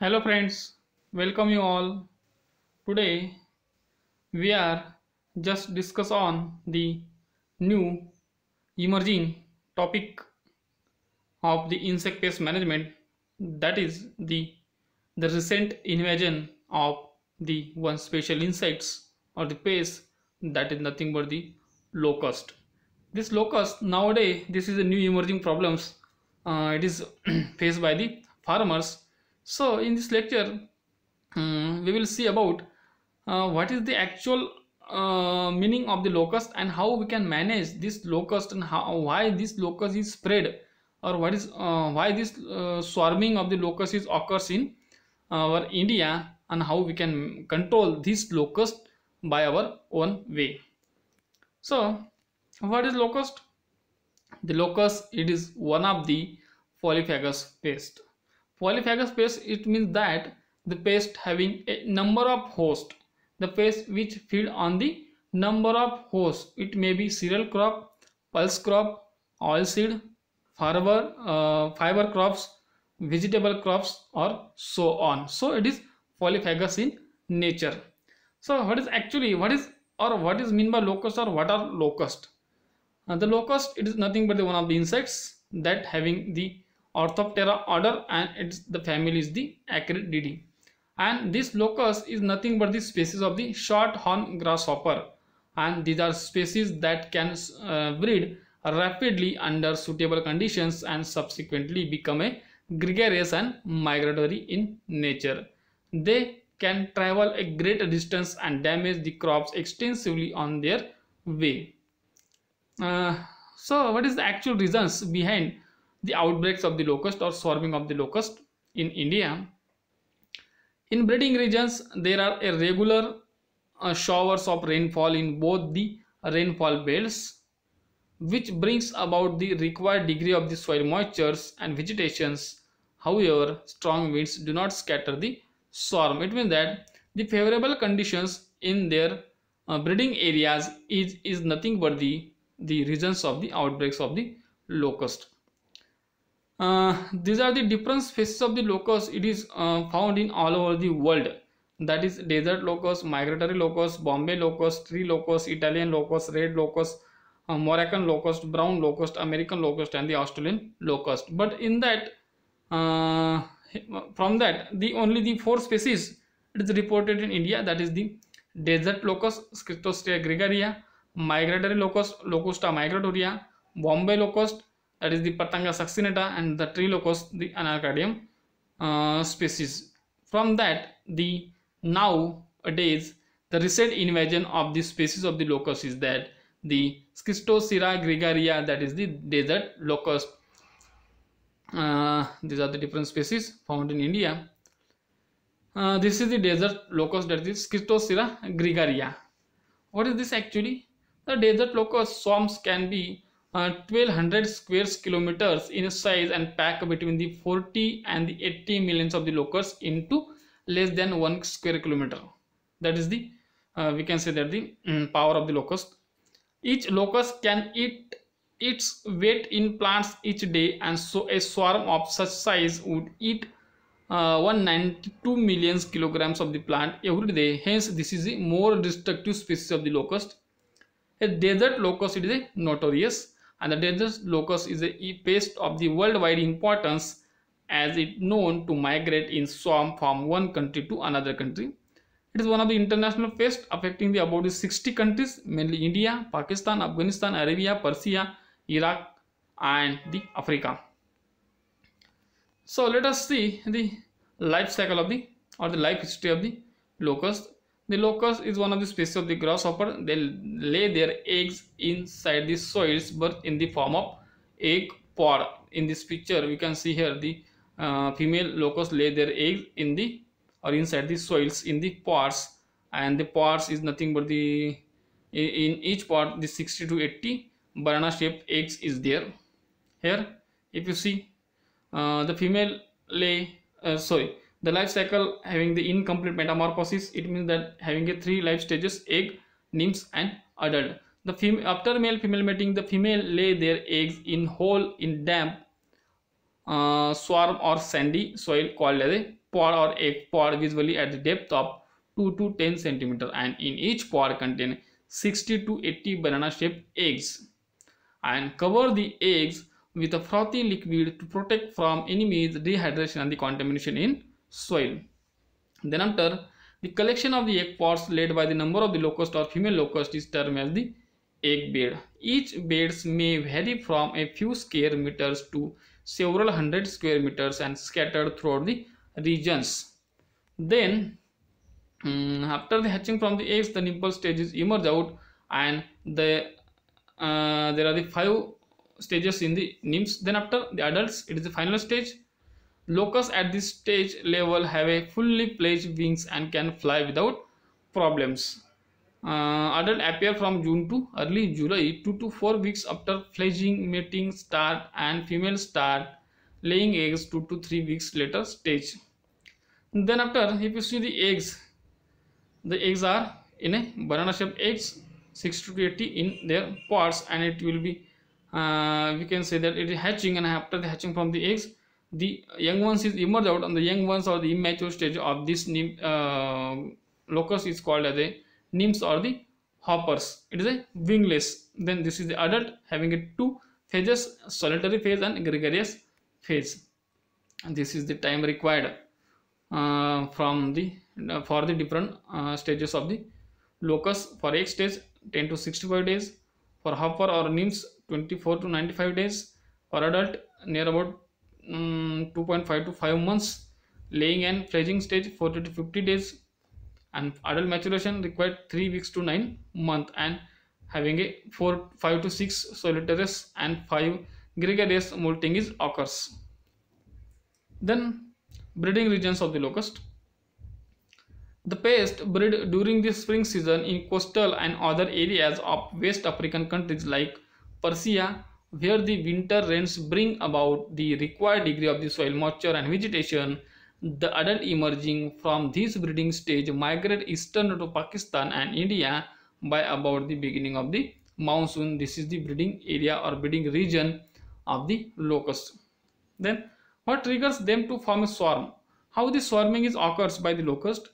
Hello friends, welcome you all. Today we are just discuss on the new emerging topic of the insect pest management, that is the recent invasion of the one special insects or the pest, that is nothing but the locust. This locust nowadays, this is a new emerging problems. It is faced by the farmers. So in this lecture, we will see about what is the actual meaning of the locust and how we can manage this locust, and how why this locust is spread, or what is why this swarming of the locust is occurs in our India, and how we can control this locust by our own way. So what is locust? The locust, it is one of the polyphagous pest. Polyphagous pest, it means that the pest having a number of hosts. The pest which feed on the number of hosts. It may be cereal crop, pulse crop, oilseed, fiber crops, vegetable crops, or so on. So it is polyphagous in nature. So what is mean by locust, or what are locust? The locust, it is nothing but the one of the insects that having the Orthoptera order, and it's the family is the Acridiidae. And this locust is nothing but the species of the short horn grasshopper, and these are species that can breed rapidly under suitable conditions and subsequently become a gregarious and migratory in nature. They can travel a great distance and damage the crops extensively on their way. So what is the actual reasons behind the outbreaks of the locust or swarming of the locust in India? In breeding regions, there are irregular showers of rainfall in both the rainfall belts, which brings about the required degree of the soil moistures and vegetations. However, strong winds do not scatter the swarm. It means that the favorable conditions in their breeding areas is nothing but the reasons of the outbreaks of the locust. These are the different species of the locust. It is found in all over the world. That is desert locust, migratory locust, Bombay locust, tree locust, Italian locust, red locust, Moroccan locust, brown locust, American locust, and the Australian locust. But in that, uh, from that, the only the four species it is reported in India. That is the desert locust, Scriptosphaera gregaria, migratory locust, Locusta migratoria, Bombay locust, that is the Patanga succinata, and the tree locust, the Anacardium species. From that, the nowadays the recent invasion of the species of the locust is that the Schistosera gregaria, that is the desert locust. These are the different species found in India. This is the desert locust, that is Schistosera gregaria. What is this actually? The desert locust swarms can be 1200 square kilometers in size and pack between the 40 and the 80 millions of the locusts into less than 1 square kilometer. That is the we can say that the power of the locust. Each locust can eat its weight in plants each day, and so a swarm of such size would eat 192 million kilograms of the plant every day. Hence, this is a more destructive species of the locust. A desert locust, it is a notorious, and the desert locust is a pest of the worldwide importance, as it known to migrate in swarm from one country to another country. It is one of the international pests affecting the about 60 countries, mainly India, Pakistan, Afghanistan, Arabia, Persia, Iraq, and the Africa. So let us see the life cycle of the, or the life history of the locust. The locust is one of the species of the grasshopper. They lay their eggs inside the soils, but in the form of egg pod. In this picture, we can see here the female locust lay their eggs in the, or inside the soils in the pods, and the pods is nothing but the, in each pod the 60 to 80 banana shaped eggs is there. Here, if you see, the female lay the life cycle having the incomplete metamorphosis. It means that having a three life stages: egg, nymphs, and adult. The female, after male female mating, the female lay their eggs in hole in damp swarm or sandy soil called as a pod or egg pod, usually at the depth of 2 to 10 centimeter, and in each pod contain 60 to 80 banana shaped eggs, and cover the eggs with a frothy liquid to protect from enemies, dehydration and the contamination in soil. Then after, the collection of the egg pods led by the number of the locust or female locust is termed as the egg bed. Each beds may vary from a few square meters to several hundred square meters and scattered throughout the regions. Then after the hatching from the eggs, the nymphal stages emerge out, and there are the 5 stages in the nymphs. Then after the adults, it is the final stage. Locusts at this stage level have a fully fledged wings and can fly without problems. Adult appear from June to early July, 2 to 4 weeks after fledging, mating start, and females start laying eggs 2 to 3 weeks later stage. Then after, if you see the eggs are in a banana shaped eggs, 60 to 80 in their pods, and it will be we can say that it is hatching, and after the hatching from the eggs, the young ones is emerge out, and the young ones or the immature stage of this locust is called as a nymphs or the hoppers. It is a wingless. Then this is the adult having a 2 phases, solitary phase and gregarious phase. And this is the time required from the for the different stages of the locust. For egg stage, 10 to 65 days. For hopper or nymphs, 24 to 95 days. For adult, near about 2.5 to 5 months. Laying and fledging stage, 40 to 50 days, and adult maturation required 3 weeks to 9 months, and having a 5 to 6 solitarious and 5 gregarious molting is occurs. Then breeding regions of the locust. The pest breed during the spring season in coastal and other areas of West African countries like Persia, where the winter rains bring about the required degree of the soil moisture and vegetation. The adult emerging from this breeding stage migrate eastern to Pakistan and India by about the beginning of the monsoon. This is the breeding area or breeding region of the locust. Then what triggers them to form a swarm? How the swarming is occurs by the locust?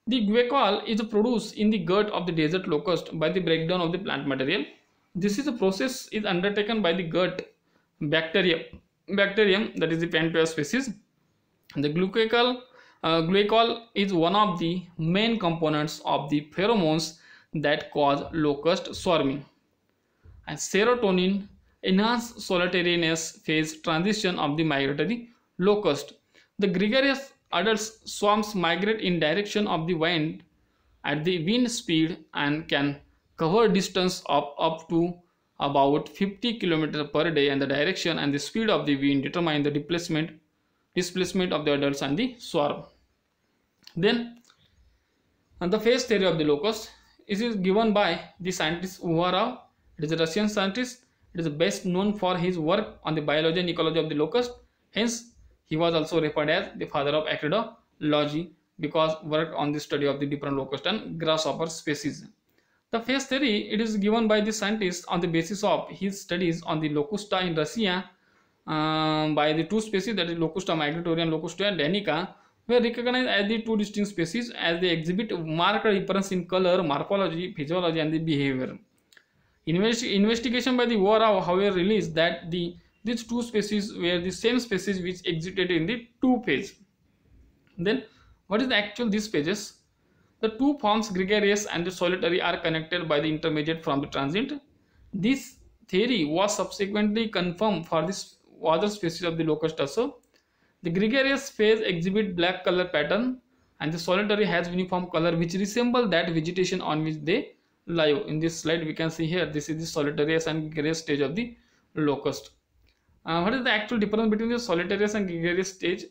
The guaiacol is produced in the gut of the desert locust by the breakdown of the plant material. This is a process is undertaken by the gut bacterium that is the Pantoia species. The guaiacol is one of the main components of the pheromones that cause locust swarming. And serotonin enhance solitariness phase transition of the migratory locust. The gregarious adults swarms migrate in direction of the wind at the wind speed and can cover distance of up to about 50 km per day, and the direction and the speed of the wind determine the displacement of the adults and the swarm. Then and the phase theory of the locust is given by the scientist Uva Rao. It is a Russian scientist. It is best known for his work on the biology and ecology of the locust. Hence, he was also referred as the father of acridology because worked on the study of the different locust and grasshopper species. The phase theory it is given by the scientist on the basis of his studies on the locusta in Russia by the 2 species, that is Locusta migratoria and Locusta danica, were recognized as the 2 distinct species as they exhibit marked difference in color, morphology, physiology and the behavior. Investigation by the Uva Rao, however, released that these 2 species were the same species which existed in the 2 phase. Then what is the actual these phases? The 2 forms, gregarious and the solitary, are connected by the intermediate from the transient. This theory was subsequently confirmed for this other species of the locust also. The gregarious phase exhibit black color pattern and the solitary has uniform color which resemble that vegetation on which they live. In this slide we can see here, this is the solitarious and gregarious stage of the locust. What is the actual difference between the solitarious and gregarious stage?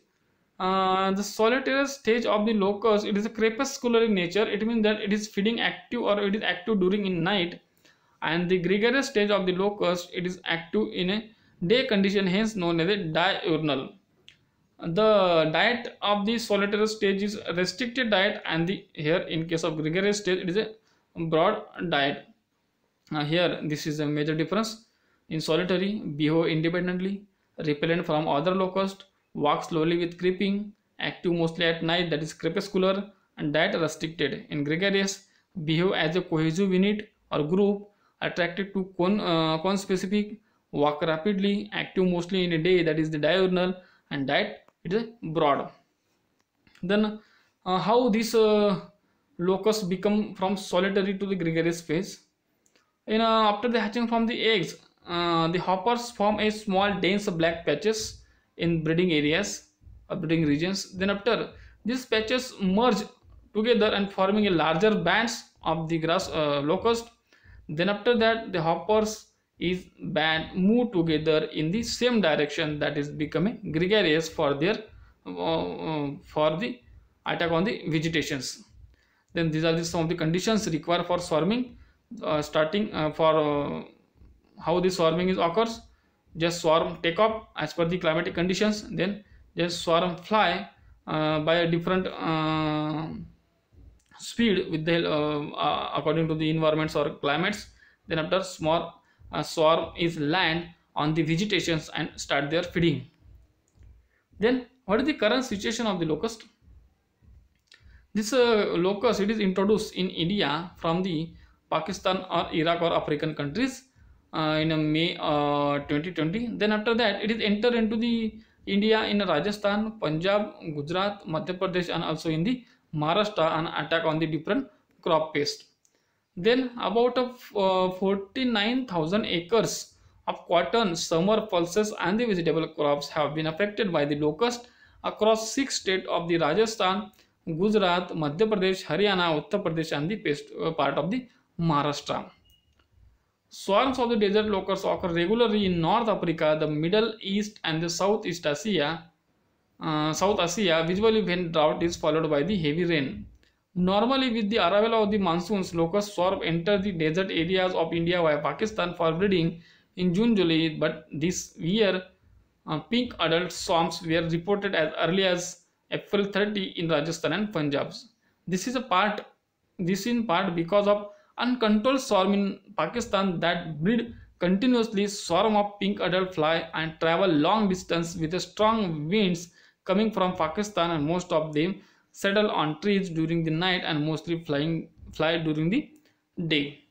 The solitarious stage of the locust, it is a crepuscular in nature. It means that it is feeding active or it is active during in night, and the gregarious stage of the locust, it is active in a day condition, hence known as a diurnal. The diet of the solitarious stage is a restricted diet, and here in case of gregarious stage it is a broad diet. Here this is a major difference. In solitary, behave independently, repellent from other locusts, walk slowly with creeping, active mostly at night, that is crepuscular, and diet restricted. In gregarious, behave as a cohesive unit or group, attracted to cone specific, walk rapidly, active mostly in a day, that is the diurnal, and diet it is broad. Then how these locusts become from solitary to the gregarious phase? After the hatching from the eggs, the hoppers form a small dense black patches in breeding areas or breeding regions. Then after these patches merge together and forming a larger bands of the grass locust. Then after that the hoppers is band move together in the same direction, that is becoming gregarious for their for the attack on the vegetations. Then these are some of the conditions required for swarming. Starting for how the swarming is occurs: just swarm take off as per the climatic conditions, then just swarm fly by a different speed with the according to the environments or climates. Then after small swarm is land on the vegetations and start their feeding. Then what is the current situation of the locust? This locust, it is introduced in India from the Pakistan or Iraq or African countries in May 2020. Then after that, it is entered into the India in Rajasthan, Punjab, Gujarat, Madhya Pradesh, and also in the Maharashtra, and attack on the different crop pest. Then about 49,000 acres of cotton, summer pulses, and the vegetable crops have been affected by the locust across 6 states of the Rajasthan, Gujarat, Madhya Pradesh, Haryana, Uttar Pradesh, and the part of the Maharashtra. Swarms of the desert locusts occur regularly in North Africa, the Middle East, and the Southeast Asia, South Asia, usually when drought is followed by the heavy rain. Normally, with the arrival of the monsoons, locust swarm enter the desert areas of India via Pakistan for breeding in June-July, but this year, pink adult swarms were reported as early as April 30 in Rajasthan and Punjab. This is in part because of uncontrolled swarm in Pakistan that breed continuously. Swarm of pink adult fly and travel long distance with strong winds coming from Pakistan, and most of them settle on trees during the night and mostly fly during the day.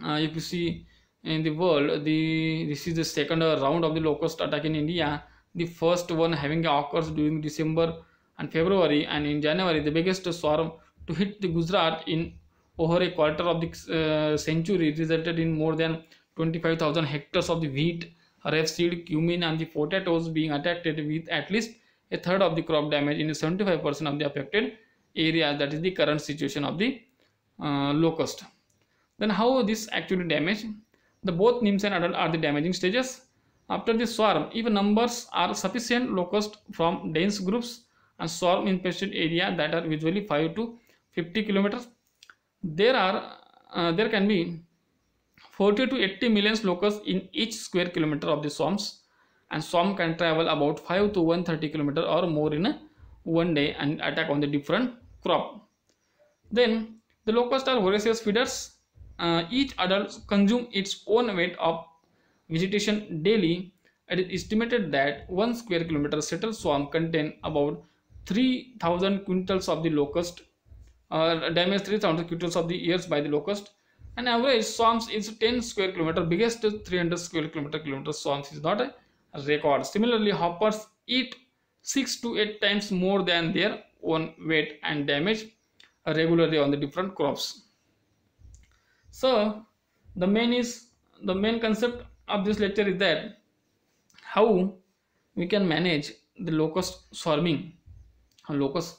If you see in the world, this is the second round of the locust attack in India. The first one having occurs during December and February, and in January the biggest swarm to hit the Gujarat in over a quarter of the century resulted in more than 25,000 hectares of the wheat, rapeseed, cumin, and the potatoes being attacked with at least a third of the crop damage in 75% of the affected area. That is the current situation of the locust. Then how this actually damage? The both nymphs and adult are the damaging stages. After the swarm, if numbers are sufficient, locusts from dense groups and swarm infested area that are usually 5 to 50 kilometers. There can be 40 to 80 million locusts in each square kilometer of the swarms, and swarm can travel about 5 to 130 kilometers or more in one day and attack on the different crop. Then the locusts are voracious feeders. Each adult consumes its own weight of vegetation daily. It is estimated that 1 square kilometer settled swarm contain about 3,000 quintals of the locust, damage 3,000 quintals of the ears by the locust. An average swarms is 10 square kilometer. Biggest 300 square kilometer swarms is not a record. Similarly, hoppers eat 6 to 8 times more than their own weight and damage regularly on the different crops. So the main concept of this lecture is that how we can manage the locust swarming, locust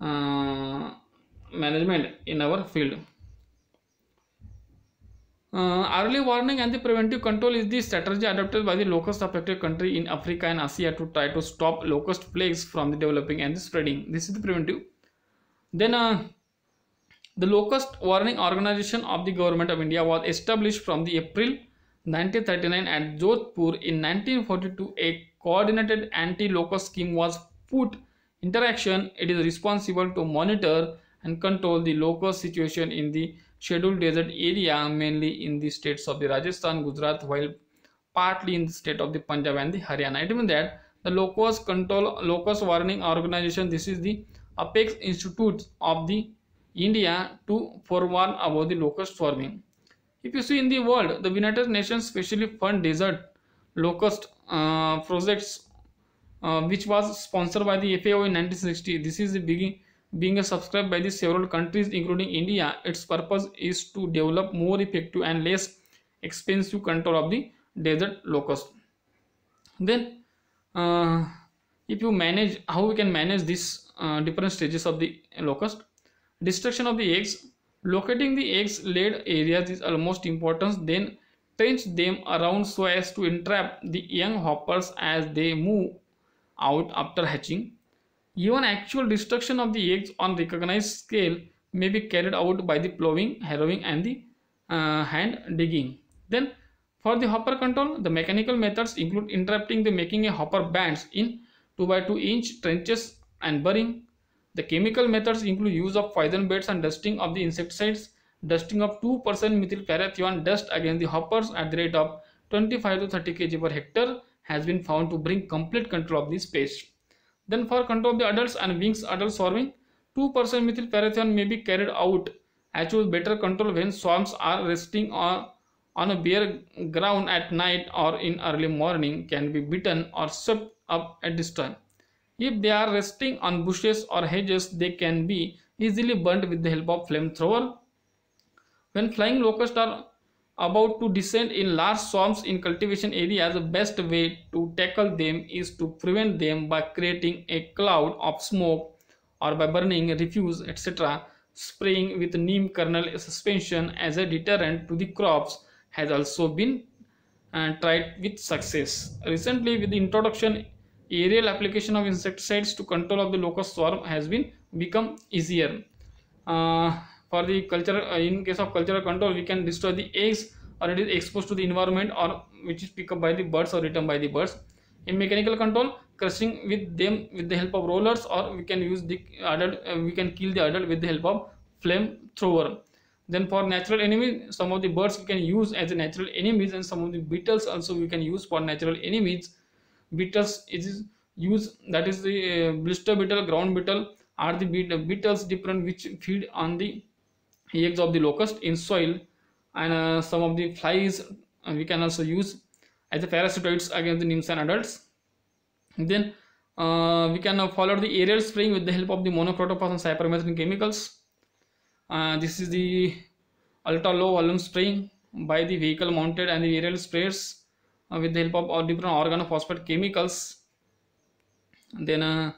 management in our field. Early warning and the preventive control is the strategy adopted by the locust affected country in Africa and Asia to try to stop locust plagues from the developing and the spreading. This is the preventive. Then the locust warning organization of the government of India was established from the April 1939 at Jodhpur. In 1942, a coordinated anti-locust scheme was put into action. It is responsible to monitor and control the locust situation in the scheduled desert area, mainly in the states of the Rajasthan, Gujarat, while partly in the state of the Punjab and the Haryana. It means that the locust warning organization, this is the apex institute of the India to forewarn about the locust swarming. If you see in the world, the United Nations specially fund desert locust projects, which was sponsored by the FAO in 1960. This is being subscribed by the several countries, including India. Its purpose is to develop more effective and less expensive control of the desert locust. Then, if you manage, how we can manage these different stages of the locust? Destruction of the eggs. Locating the eggs laid areas is almost important. Then trench them around so as to entrap the young hoppers as they move out after hatching. Even actual destruction of the eggs on recognized scale may be carried out by the plowing, harrowing, and the hand digging. Then, for the hopper control, the mechanical methods include entrapping the making a hopper bands in 2 by 2 inch trenches and burying. The chemical methods include use of poison baits and dusting of the insecticides. Dusting of 2% methylparathion dust against the hoppers at the rate of 25 to 30 kg per hectare has been found to bring complete control of this pest. Then for control of the adults and wings adult swarming, 2% methylparathion may be carried out. Achieve better control when swarms are resting on a bare ground at night or in early morning, can be beaten or swept up at this time. If they are resting on bushes or hedges, they can be easily burnt with the help of flamethrower. When flying locusts are about to descend in large swarms in cultivation areas, the best way to tackle them is to prevent them by creating a cloud of smoke or by burning refuse, etc. Spraying with neem kernel suspension as a deterrent to the crops has also been tried with success. Recently, with the introduction, aerial application of insecticides to control of the locust swarm has been become easier. For the culture, in case of cultural control, we can destroy the eggs or it is exposed to the environment or which is picked up by the birds or eaten by the birds. In mechanical control, crushing with them with the help of rollers, or we can use the adult, we can kill the adult with the help of flamethrower. Then for natural enemies, some of the birds we can use as a natural enemies, and some of the beetles also we can use for natural enemies. Beetles is used, that is the blister beetle, ground beetle are the beetles different which feed on the eggs of the locust in soil, and some of the flies we can also use as the parasitoids against the nymphs and adults. Then we can follow the aerial spraying with the help of the monoprotophos and cypermethrin chemicals. This is the ultra low volume spraying by the vehicle mounted and the aerial sprayers with the help of all different organophosphate chemicals. Then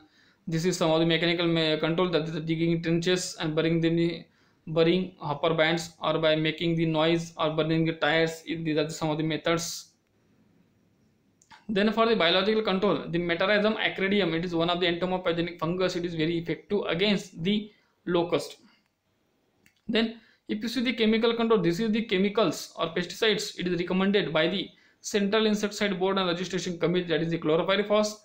this is some of the mechanical control, that is the digging trenches and burying hopper bands, or by making the noise or burning the tires. These are some of the methods. Then for the biological control, the Metarhizium acridum, it is one of the entomopathogenic fungus. It is very effective against the locust. Then if you see the chemical control, this is the chemicals or pesticides. It is recommended by the Central Insecticide Board and Registration Committee, that is the chlorpyrifos,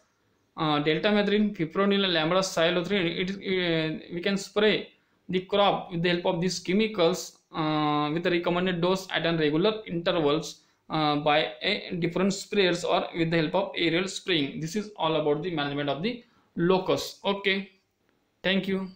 deltamethrin, fipronil, and lambda-cyhalothrin. We can spray the crop with the help of these chemicals with a recommended dose at regular intervals by different sprayers or with the help of aerial spraying. This is all about the management of the locust. Okay, thank you.